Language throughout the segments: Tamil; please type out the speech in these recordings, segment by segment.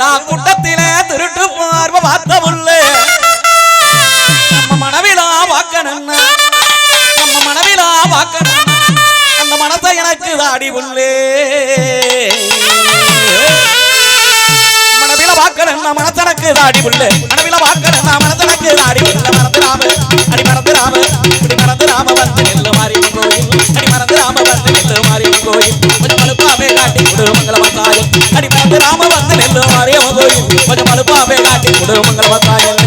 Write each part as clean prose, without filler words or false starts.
திருவிழா கூட்டத்திலே திருட்டு பார்வை பார்த்த புள்ளே நம்ம மனவிழா வாக்கணும்னா நம்ம மனவிழா வாக்கணும் அந்த மனத்தை எனக்கு தாடி புள்ளே மனவிழா வாக்கணும் மனத்தனக்கு தாடி புள்ளே மனவிழா வாக்கணும் மனத்தனக்கு தாடி புள்ள மறந்துடாம அடி மறந்துடாம இப்படி மறந்துடாம வந்து நெல்லு மாறி கோயில் அடி மறந்துடாம வந்து நெல்லு மாறி கோயில் கொஞ்சம் மலுப்பாவே காட்டி கொடு மங்கள வந்தாயம் அடி மறந்துடாம வந்து நெல்லு மாறி கோயில் கொஞ்சம் மலுப்பாவே காட்டி கொடு மங்கள வந்தாயம்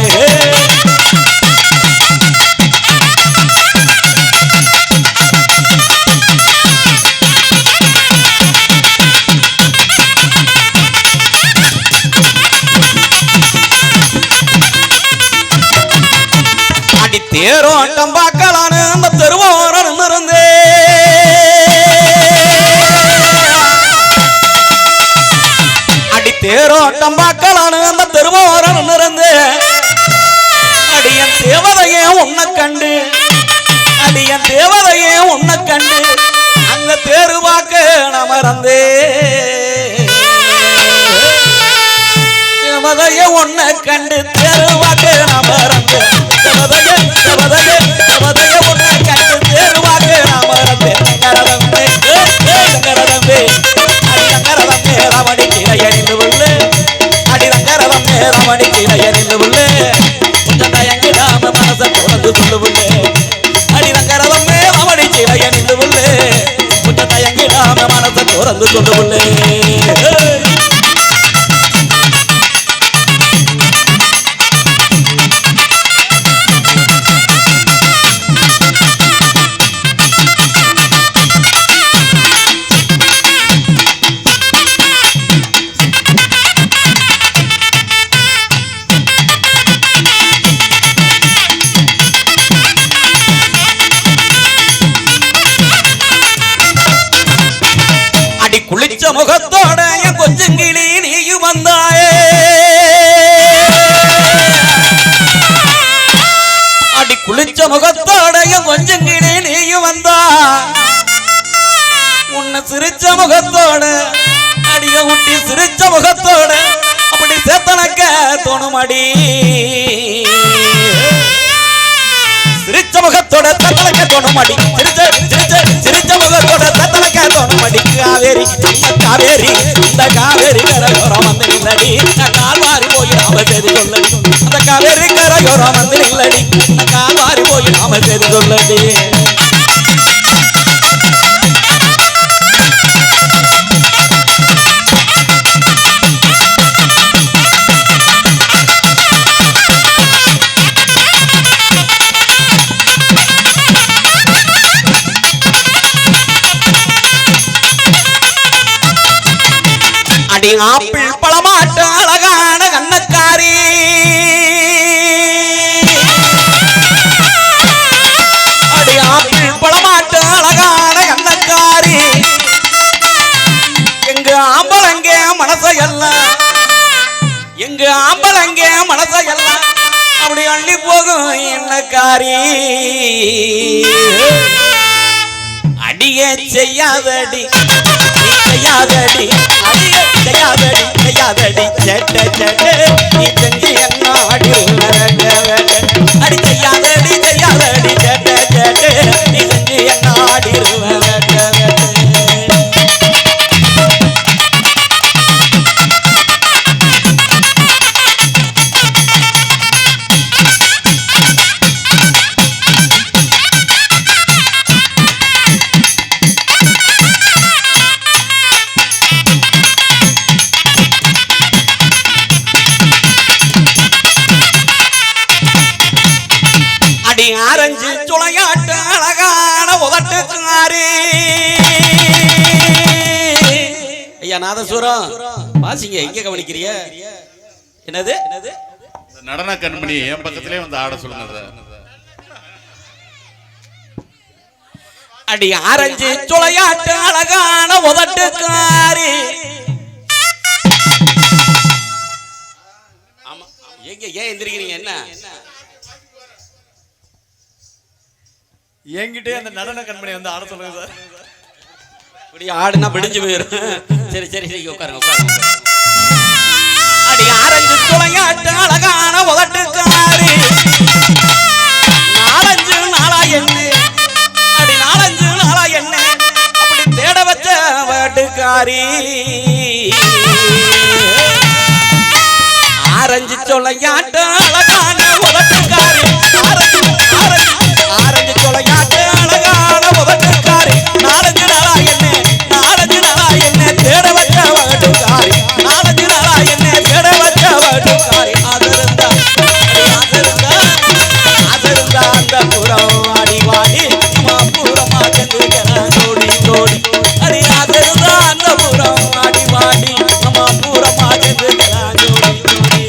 தேரோட்டம் பார்க்கலான்னு அந்த தெருவோரம் இருந்தே அடி தேரோட்டம் பார்க்கலான்னு அந்த தெருவோரம் இருந்தே அடியன் தேவதையே உன்னை கண்டு அடியன் தேவதையே உன்னை கண்டு அந்த தேரு பார்க்க நான் மறந்தே தேவதையே உன்னை கண்டு தேரு பார்க்க நான் மறந்தே குளிச்ச முகத்தோட கொஞ்சம் கிளி நீயும் வந்தாயே அடி குளிச்ச முகத்தோட கொஞ்சம் கிளி நீயும் வந்தா உன்னை சிரிச்ச முகத்தோட அடிய ஊட்டி சிரிச்ச முகத்தோட அப்படி சேத்தனக்க தோணுமடி சிரிச்ச முகத்தோட தத்தனக்க தோணுமடி சிரிச்ச முகத்தோட தத்தனக்க தோணுமடி காவேரி காவேரி இந்த காவேரி கரையோரம் வந்து நில்லடி கால் மாறி போய் நாம செய்து சொல்லடி அந்த காவேரி கரையோரம் வந்து நில்லடி கால் மாறி போய் நாம செய்து சொல்லடி ஆப்பிள் பழமாட்டு அழகான கண்ணக்காரி அடி ஆப்பிள் பழமாட்டு அழகான கண்ணக்காரி எங்க ஆம்பளங்க மனசையெல்லாம் எங்க ஆம்பளங்க மனசையெல்லாம் அப்படி அள்ளி போகும் என்னக்காரி அடியே செய்யாதடி செய்யாதடி அடியே செய்யாதடி செய்யாதடி சேட்ட சேட்ட நீ செஞ்சு என்ன அடி அடி செய்யாதடி செய்யாதடி சேட்ட சேட்ட நீ செஞ்சு என்ன ஆடி ஆரஞ்சு சுளையாட்டு அழகான உதட்டுக்காரி ஐயா நாதசுரம் வாசிங்க எங்க கவனிக்கிறிய என்னது நடன கண்மணி என் பக்கத்திலே வந்து ஆட சொல்லுங்க அடி ஆரஞ்சு சுளையாட்டு அழகான உதட்டுக்காரி ஆமா எங்க ஏன் எந்திரிக்கிறீங்க என்ன என்கிட்டே அந்த நடன கண்மணி வந்து ஆட சொல்லுங்க சார். இப்படி ஆடுனா பிடிஞ்சு போயிடும். சரி சரி சரி உட்காருங்க உட்காருங்க. சொல்லையாட்டு அழகான உதட்டுக்காரி நாலஞ்சு நாளா என்ன அடி நாலஞ்சு நாளா என்ன அப்படி தேட வச்ச வாட்டுக்காரி ஆரஞ்சு சொல்லையாட்டு அழகான உதட்டுக்காரி ஆரஞ்சு சொல்லையாட்டு அழகான உதட்டுக்காரி நாலஞ்சு நாளா என்ன தேட வச்ச வாட்டுக்காரி நாலஞ்சு நாளா என்ன தேட வச்ச வாட்டுக்காரி ஆதருந்தா அந்த புறம் அடிவாடி பூரமா சென்றுகிறான் ஜோடி ஜோடி அடி ஆதருந்தா அந்த புறம் அடிவாடி நம்ம பூரமா சென்றுகிறான் ஜோடி ஜோடி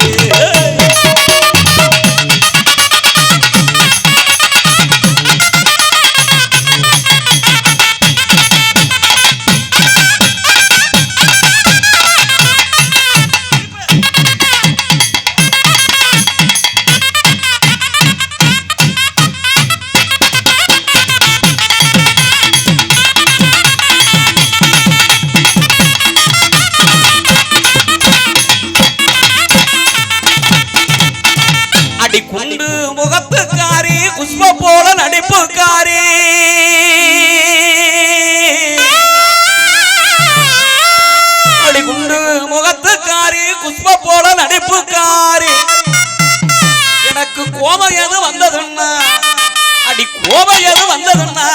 அடி குண்டு முகத்துக்காரி குஷ்ப போல நடிப்புக்காரி அடி குண்டு முகத்துக்காரி குஷ்ப போல நடிப்புக்காரி எனக்கு கோபம் எது வந்ததுன்னா அடி கோபம் எது வந்ததுன்னா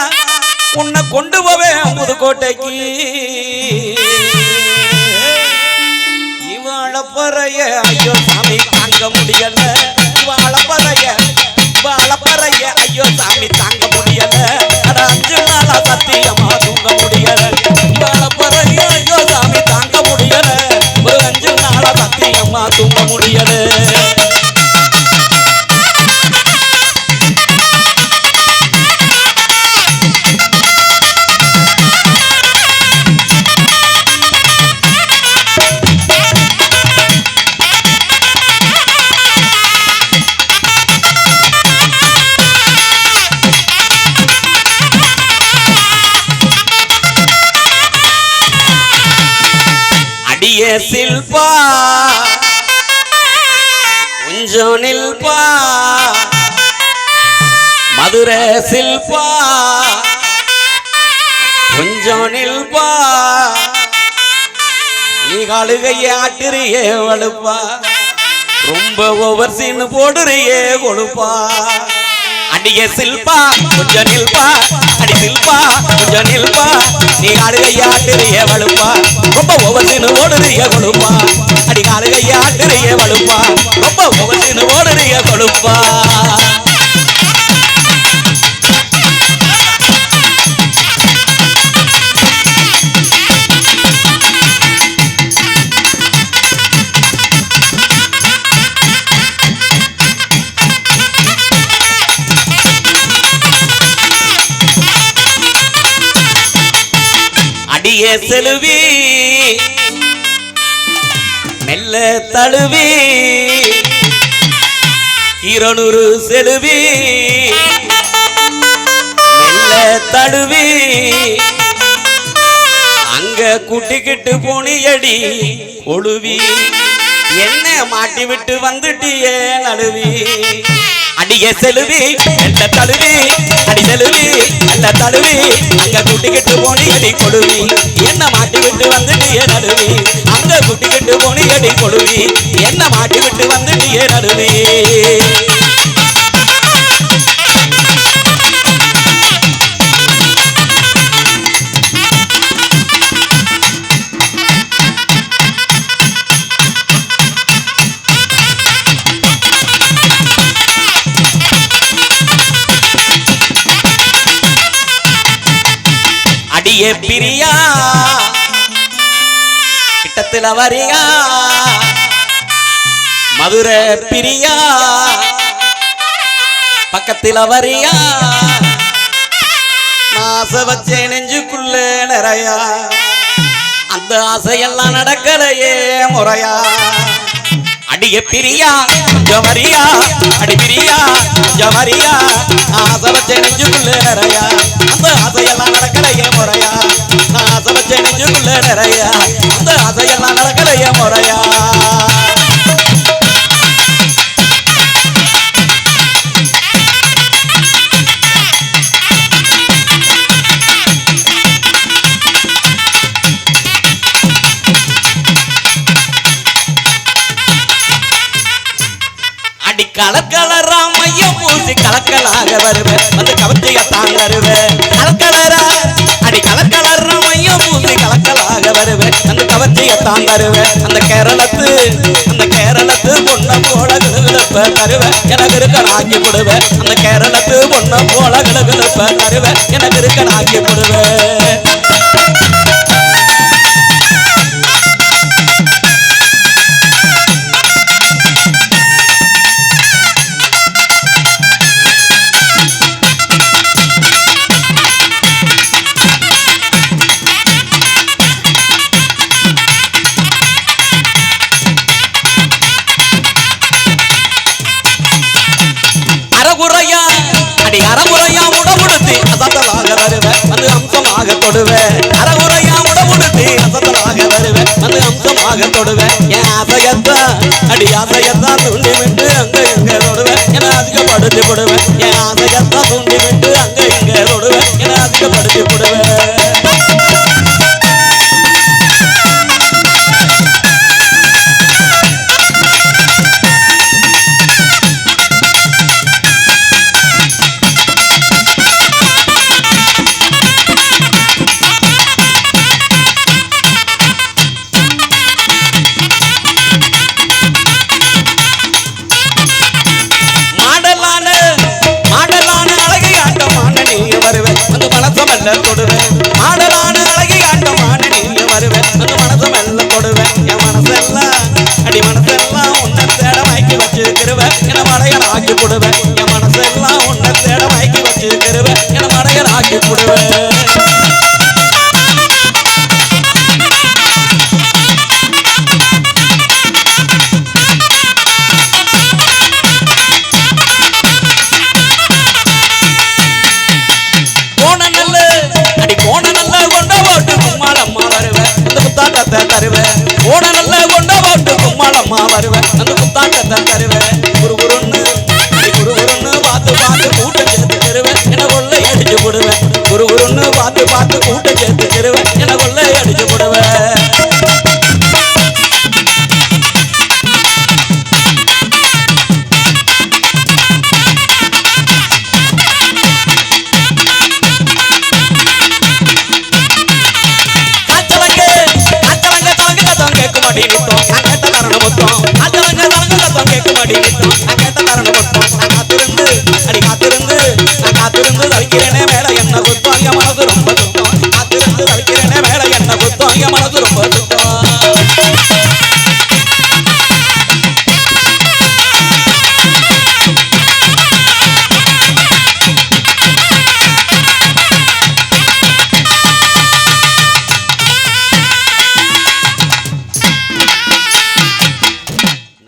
உன்னை கொண்டு போவேன் புதுக்கோட்டைக்கு வாழப்பறைய ஐயோ சாமி தாங்க முடியல வாழப்பறைய ஐயோ சாமி தாங்க முடியல அட 5 நாளா சத்தியமா தூங்க முடியல வாழப்பறைய ஐயோ சாமி தாங்க முடியல ஒரு 5 நாளா சத்தியமா தூங்க முடியல அடியே சில்பா கொஞ்சம் நில்பா மதுரை சில்பா கொஞ்சம் நில்பா நீ காலுகையே ஆட்டுறியே வலுப்பா ரொம்ப ஓவர் சீன் போடுறியே கொழுப்பா அடியே சில்பா கொஞ்சம் நில்பா அடி சில்பா கொஞ்சம் நில்பா நீ காலுகையாட்டுறிய வலுப்பா ரொம்ப ஓவர்சீனு ஓடுறிய கொழுப்பா அடி காலுகையாட்டுறிய வலுப்பா ரொம்ப ஓவர்சீனு ஓடுறிய கொழுப்பா அடியே செலுவி மெல்ல தழுவி 200 செலுவி மெல்ல தழுவி அங்க கூட்டிக்கிட்டு போனியடி ஒழுவி என்ன மாட்டி விட்டு வந்துட்டியே நழுவி அடியே செலுவி மெல்ல தழுவி அடி செலுவி மெல்ல தழுவி அங்க கூட்டிக்கிட்டு போனியடி கொழுவி என்ன மாட்டி விட்டு வந்துட்டியே நழுவி அங்க கூட்டிக்கிட்டு போனியடி கொழுவி என்ன மாட்டி விட்டு வந்துட்டியே நழுவி அடியே பிரியா கிட்டத்துல வரியா மதுரை பிரியா பக்கத்துல வரியா ஆசை வச்சே நெஞ்சுக்குள்ள நிறையா அந்த ஆசையெல்லாம் நடக்கலையே முறையா அடிய பிரியா ஜவரியா அடி பிரியா ஜவரியா ஆசை வச்சே நெஞ்சுக்குள்ள நிறையா அந்த ஆசையெல்லாம் நடக்கலையே முறையா ஆசை வச்சே நெஞ்சுக்குள்ள நிறையா அந்த ஆசையெல்லாம் நடக்கலையே முறையா கலக்கலரா மையம் பூசி கலக்கலாக வருவேன் வந்து கவர்ச்சியத்தான் தருவேன் கலக்கலரா அடி கலக்கலரா மையம் பூசி கலக்கலாக வருவேன் வந்து கவர்ச்சியத்தான் தருவேன் அந்த கேரளத்து பொண்ண போல கிளுகிழப்ப தருவேன் எனக்கு இருக்கனாக்கி கொடுவேன் அந்த கேரளத்து பொண்ண போல கிளுகிழப்ப தருவேன் எனக்கு இருக்கனாக்கி கொடுவேன் அறமுறையா உடமுடுத்தி அசத்தலாக வருவேன் வந்து அம்சமாக தொடுவேன் அறமுறையா உடமுடுத்தி அசத்தலாக வருவேன் வந்து அம்சமாக தொடுவேன் என் ஆசையத்தான் அடி ஆசையத்தான் தூண்டி விட்டு அங்க இங்க தொடுவேன் என அதிகப்படுத்தி போடுவேன் என் ஆசையத்தான் தூண்டி விட்டு அங்க இங்க தொடுவேன் என அதிகப்படுத்தி போடுவேன் தொடுவேன் ஆடலான அழகி ஆட்டமான நீங்க வருவேன் அந்த மனசு மெல்ல தொடுவேன் என் மனசெல்லாம் அடி மனசெல்லாம் உன்னை தேட வாய்க்கு வச்சுக்கிருவேன் என மடையன் ஆக்கி போடுவேன் என் மனசெல்லாம் உன்னை தேட வாய்க்கு வச்சுக்கிருவேன் என மடையன் ஆக்கி போடுவேன் தருவேன் ஓட நல்ல கொண்ட போட்டு கும்மாளம்மா வருவேன் அந்த புத்தாட்டத்தை தருவேன் குருகுருன்னு பார்த்து கூட்டம் சேர்த்து தருவேன் என கொள்ளை அடிச்சு போடுவேன் குருகுருன்னு பார்த்து கூட்டம் சேர்த்து தருவேன் என கொள்ளை அடிச்சு போடுவேன் காத்திருந்து தவிக்கிறேனே மேல என்ன குத்தாங்க மனது ரொம்ப